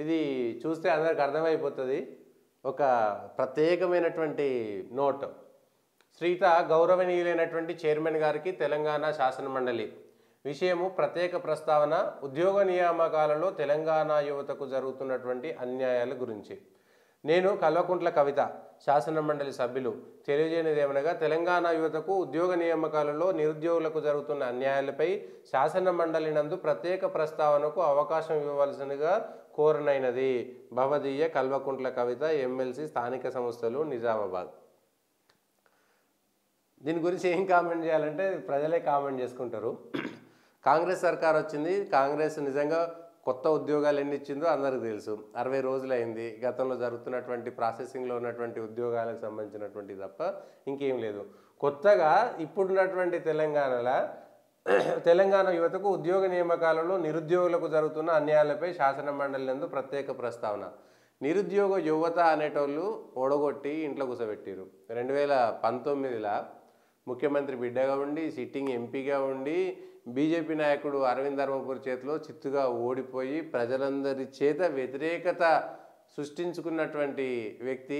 ఇది చూస్తే అందరికి అర్థమైపోతుంది. ఒక ప్రత్యేకమైనటువంటి నోట్. శ్రీత గౌరవనీయులైనటువంటి చైర్మన్ గారికి తెలంగాణ శాసనమండలి విషయము ప్రత్యేక ప్రస్తావన ఉద్యోగ నియామకాలలో తెలంగాణ యువతకు జరుగుతున్నటువంటి అన్యాయాల గురించి. నేను కల్వకుంట్ల కవిత శాసనమండలి సభ్యులు తెలియజేయనిదేమనగా తెలంగాణ యువతకు ఉద్యోగ నియామకాలలో నిరుద్యోగులకు జరుగుతున్న అన్యాయాలపై శాసనమండలి నందు ప్రత్యేక ప్రస్తావనకు అవకాశం ఇవ్వవలసినగా కోరనైనది. భవదీయ కల్వకుంట్ల కవిత, ఎమ్మెల్సీ, స్థానిక సంస్థలు, నిజామాబాద్. దీని గురించి ఏం కామెంట్ చేయాలంటే ప్రజలే కామెంట్ చేసుకుంటారు. కాంగ్రెస్ సర్కార్ వచ్చింది. కాంగ్రెస్ నిజంగా కొత్త ఉద్యోగాలు ఎన్ని ఇచ్చిందో అందరికీ తెలుసు. 60 రోజులు అయింది. గతంలో జరుగుతున్నటువంటి ప్రాసెసింగ్లో ఉన్నటువంటి ఉద్యోగాలకు సంబంధించినటువంటి తప్ప ఇంకేం లేదు. కొత్తగా ఇప్పుడున్నటువంటి తెలంగాణ యువతకు ఉద్యోగ నియామకాలలో నిరుద్యోగులకు జరుగుతున్న అన్యాయాలపై శాసనమండలి నందు ప్రత్యేక ప్రస్తావన. నిరుద్యోగ యువత అనేటోళ్ళు ఓడగొట్టి ఇంట్లో కూర్చోబెట్టారు. 2019లో ముఖ్యమంత్రి బిడ్డగా ఉండి, సిట్టింగ్ ఎంపీగా ఉండి, బీజేపీ నాయకుడు అరవింద్ ధర్మపురి చేతిలో చిత్తుగా ఓడిపోయి ప్రజలందరి చేత వ్యతిరేకత సృష్టించుకున్నటువంటి వ్యక్తి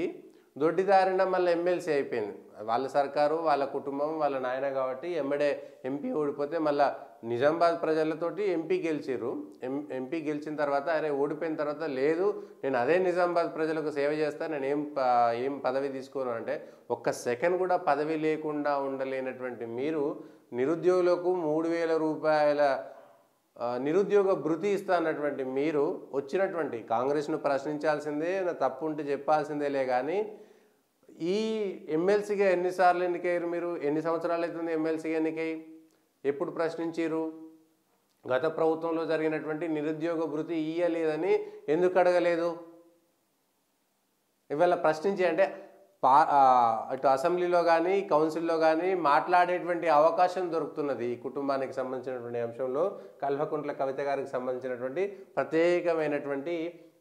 దొడ్డిదారిన మళ్ళీ ఎమ్మెల్సీ అయిపోయింది. వాళ్ళ సర్కారు, వాళ్ళ కుటుంబం, వాళ్ళ నాయన కాబట్టి ఎమ్మడే ఎంపీ ఓడిపోతే మళ్ళీ నిజామాబాద్ ప్రజలతోటి ఎంపీ గెలిచారు. ఎంపీ గెలిచిన తర్వాత అరే ఓడిపోయిన తర్వాత లేదు నేను అదే నిజామాబాద్ ప్రజలకు సేవ చేస్తాను, నేను ఏం పదవి తీసుకోను అంటే ఒక్క సెకండ్ కూడా పదవి లేకుండా ఉండలేనటువంటి మీరు నిరుద్యోగులకు 3,000 రూపాయల నిరుద్యోగ భృతి ఇస్తా అన్నటువంటి మీరు వచ్చినటువంటి కాంగ్రెస్ను ప్రశ్నించాల్సిందే, తప్పు ఉంటే చెప్పాల్సిందేలే. కానీ ఈ ఎమ్మెల్సీగా ఎన్నిసార్లు ఎన్నికయ్యారు మీరు? ఎన్ని సంవత్సరాలు అవుతుంది ఎమ్మెల్సీగా ఎన్నికయ్యి? ఎప్పుడు ప్రశ్నించారు? గత ప్రభుత్వంలో జరిగినటువంటి నిరుద్యోగ భృతి ఇయ్యలేదని ఎందుకు అడగలేదు? ఇవాళ ప్రశ్నించి అంటే అటు అసెంబ్లీలో కానీ కౌన్సిల్లో కానీ మాట్లాడేటువంటి అవకాశం దొరుకుతున్నది. ఈ కుటుంబానికి సంబంధించినటువంటి అంశంలో కల్వకుంట్ల కవిత గారికి సంబంధించినటువంటి ప్రత్యేకమైనటువంటి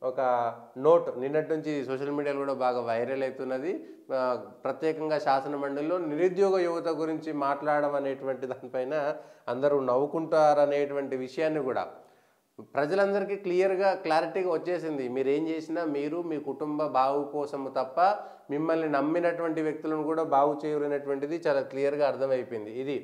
ఒక నోట్ నిన్నటి నుంచి సోషల్ మీడియాలో కూడా బాగా వైరల్ అవుతున్నది. ప్రత్యేకంగా శాసనమండలిలో నిరుద్యోగ యువత గురించి మాట్లాడడం అనేటువంటి దానిపైన అందరూ నవ్వుకుంటారనేటువంటి విషయాన్ని కూడా ప్రజలందరికీ క్లారిటీగా వచ్చేసింది. మీరేం చేసినా మీరు మీ కుటుంబ బాగు కోసము తప్ప మిమ్మల్ని నమ్మినటువంటి వ్యక్తులను కూడా బాగు చేయలేనటువంటిది చాలా క్లియర్గా అర్థమైపోయింది. ఇది